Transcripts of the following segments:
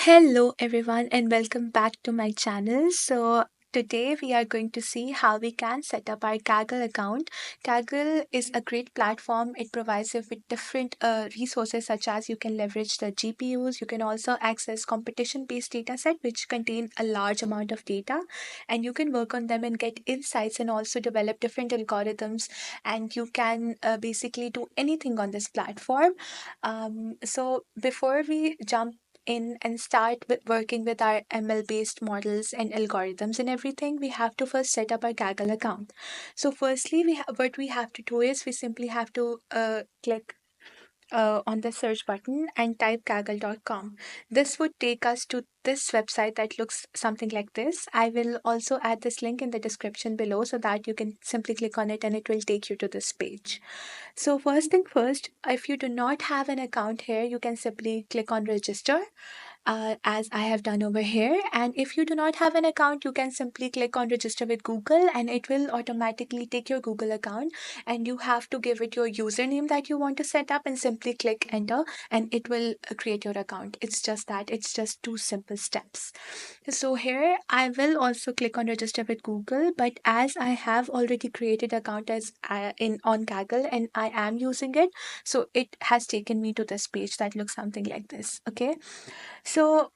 Hello, everyone, and welcome back to my channel. Today we are going to see how we can set up our Kaggle account. Kaggle is a great platform. It provides you with different resources, such as you can leverage the GPUs. You can also access competition-based dataset, which contain a large amount of data, and you can work on them and get insights and also develop different algorithms. And you can basically do anything on this platform. So before we jump in and start with working with our ML based models and algorithms and everything, we have to first set up our Kaggle account. So, firstly, what we have to do is we simply have to click on the search button and type kaggle.com. This would take us to this website that looks something like this. I will also add this link in the description below so that you can simply click on it and it will take you to this page. So, first thing first, if you do not have an account here, you can simply click on register as I have done over here. And if you do not have an account, you can simply click on register with Google and it will automatically take your Google account, and you have to give it your username that you want to set up and simply click enter and it will create your account. It's just that, it's just two simple steps. So here I will also click on register with Google, but as I have already created account as in on Kaggle and I am using it, so it has taken me to this page that looks something like this. So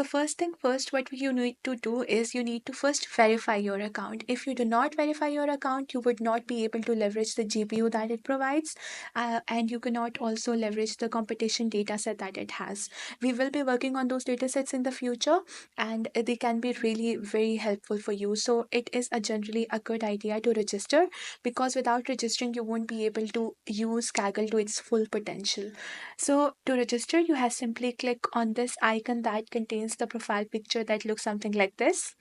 first thing first, what you need to do is you need to first verify your account. If you do not verify your account, you would not be able to leverage the GPU that it provides, and you cannot also leverage the competition data set that it has. We will be working on those data sets in the future, and they can be really very helpful for you. So it is generally a good idea to register, because without registering, you won't be able to use Kaggle to its full potential. So to register, you have simply click on this icon that contains the profile picture that looks something like this,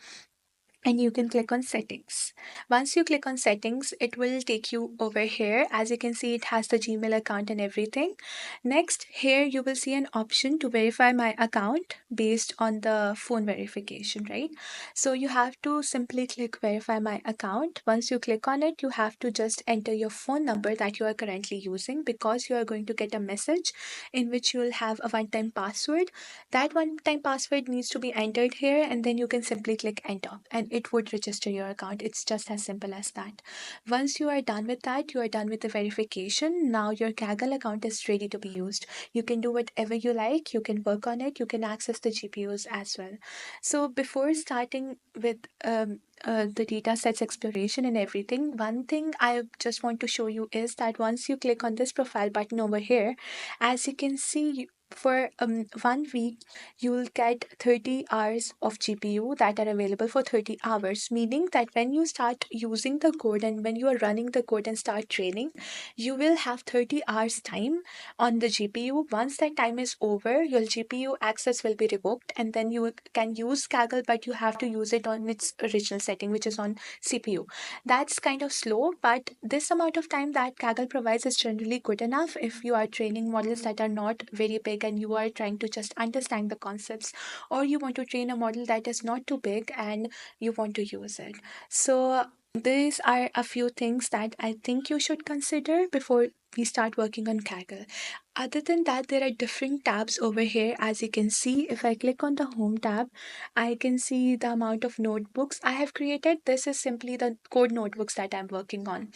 and you can click on settings. Once you click on settings, it will take you over here. As you can see, it has the Gmail account and everything. Next, here you will see an option to verify my account based on the phone verification, right? So you have to simply click verify my account. Once you click on it, you have to just enter your phone number that you are currently using, because you are going to get a message in which you will have a one-time password. That one-time password needs to be entered here, and then you can simply click enter and it would register your account. It's just as simple as that. Once you are done with that, you are done with the verification. Now your Kaggle account is ready to be used. You can do whatever you like, you can work on it, you can access the GPUs as well. So before starting with the data sets exploration and everything, one thing I just want to show you is that once you click on this profile button over here, as you can see, for 1 week you will get 30 hours of GPU that are available for 30 hours, meaning that when you start using the code and when you are running the code and start training, you will have 30 hours time on the GPU. Once that time is over, your GPU access will be revoked, and then you can use Kaggle, but you have to use it on its original setting, which is on CPU. That's kind of slow, but this amount of time that Kaggle provides is generally good enough if you are training models that are not very big and you are trying to just understand the concepts, or you want to train a model that is not too big and you want to use it. So these are a few things that I think you should consider before we start working on Kaggle. Other than that, there are different tabs over here. As you can see, if I click on the home tab, I can see the amount of notebooks I have created. This is simply the code notebooks that I'm working on.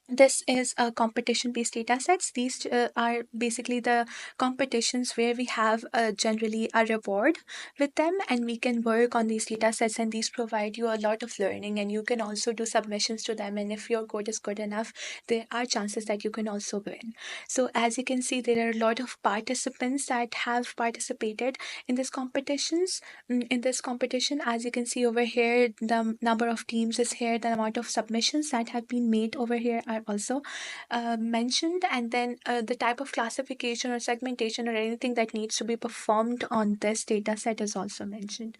This is a competition based data sets. These are basically the competitions where we have generally a reward with them, and we can work on these data sets, and these provide you a lot of learning, and you can also do submissions to them, and if your code is good enough, there are chances that you can also win. So as you can see, there are a lot of participants that have participated in these competitions. In this competition, as you can see over here, the number of teams is here, the amount of submissions that have been made over here are also mentioned, and then the type of classification or segmentation or anything that needs to be performed on this data set is also mentioned.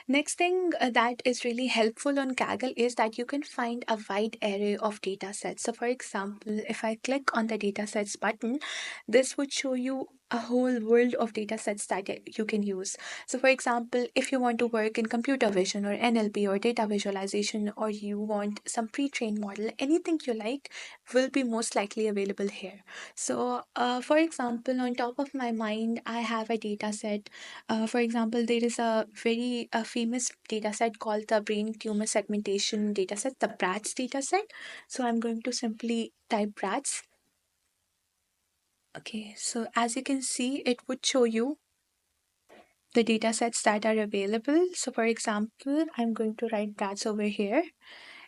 Next thing that is really helpful on Kaggle is that you can find a wide array of data sets. So for example, if I click on the data sets button, this would show you a whole world of data sets that you can use. So, for example, if you want to work in computer vision or NLP or data visualization, or you want some pre trained model, anything you like will be most likely available here. So, for example, on top of my mind, I have a data set. For example, there is a very famous data set called the brain tumor segmentation data set, the BRATS data set. So, I'm going to simply type BRATS. Okay, so as you can see, it would show you the data sets that are available. So for example, I'm going to write BRATS over here,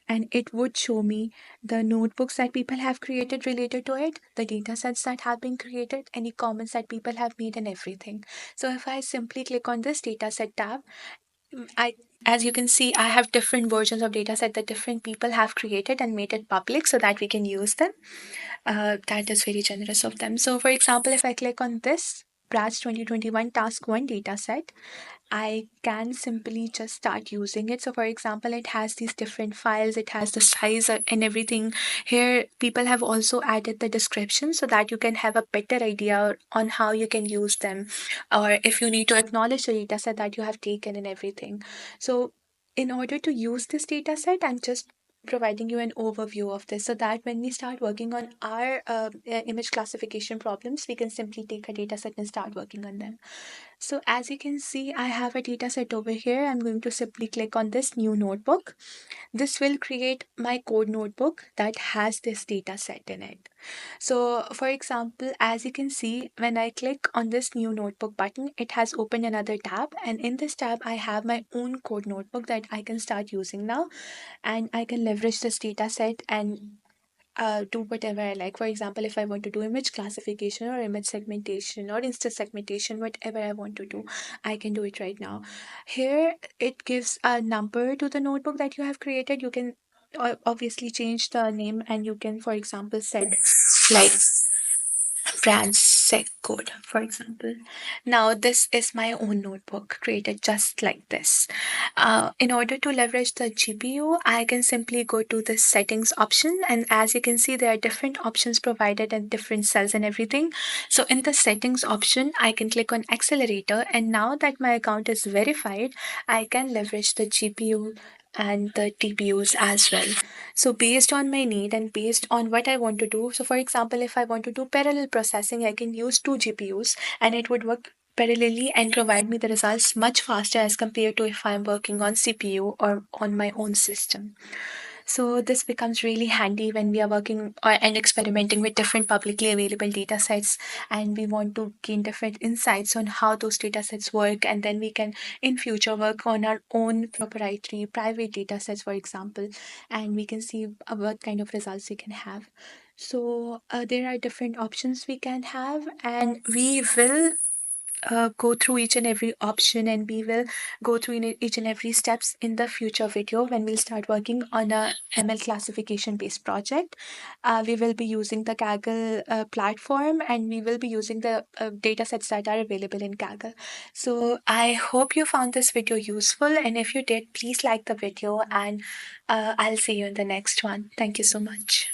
and it would show me the notebooks that people have created related to it, the data sets that have been created, any comments that people have made, and everything. So if I simply click on this data set tab, I as you can see, I have different versions of data set that different people have created and made it public so that we can use them. That is very generous of them. So, for example, if I click on this Brats 2021 Task 1 dataset, I can simply just start using it. So, for example, it has these different files, it has the size and everything. Here, people have also added the description so that you can have a better idea on how you can use them, or if you need to acknowledge the dataset that you have taken and everything. So, in order to use this dataset, I'm just providing you an overview of this so that when we start working on our image classification problems, we can simply take a data set and start working on them. So as you can see, I have a data set over here. I'm going to simply click on this new notebook. This will create my code notebook that has this data set in it. So for example, as you can see, when I click on this new notebook button, it has opened another tab, and in this tab I have my own code notebook that I can start using now, and I can leverage this data set and do whatever I like. For example, if I want to do image classification or image segmentation or instance segmentation, whatever I want to do, I can do it right now. Here, it gives a number to the notebook that you have created. You can obviously change the name, and you can, for example, set like brand sec code, for example. Now, this is my own notebook created just like this. In order to leverage the GPU, I can simply go to the settings option, and as you can see, there are different options provided and different cells and everything. So, in the settings option, I can click on accelerator, and now that my account is verified, I can leverage the GPU and the TPUs as well. So based on my need and based on what I want to do, so for example, if I want to do parallel processing, I can use two GPUs and it would work parallelly and provide me the results much faster as compared to if I'm working on CPU or on my own system. So this becomes really handy when we are working and experimenting with different publicly available data sets, and we want to gain different insights on how those data sets work, and then we can in future work on our own proprietary private data sets, for example, and we can see what kind of results we can have. So there are different options we can have, and we will go through each and every option, and we will go through each and every steps in the future video when we'll start working on a ML classification based project. We will be using the Kaggle platform, and we will be using the data sets that are available in Kaggle. So I hope you found this video useful, and if you did, please like the video, and I'll see you in the next one. Thank you so much.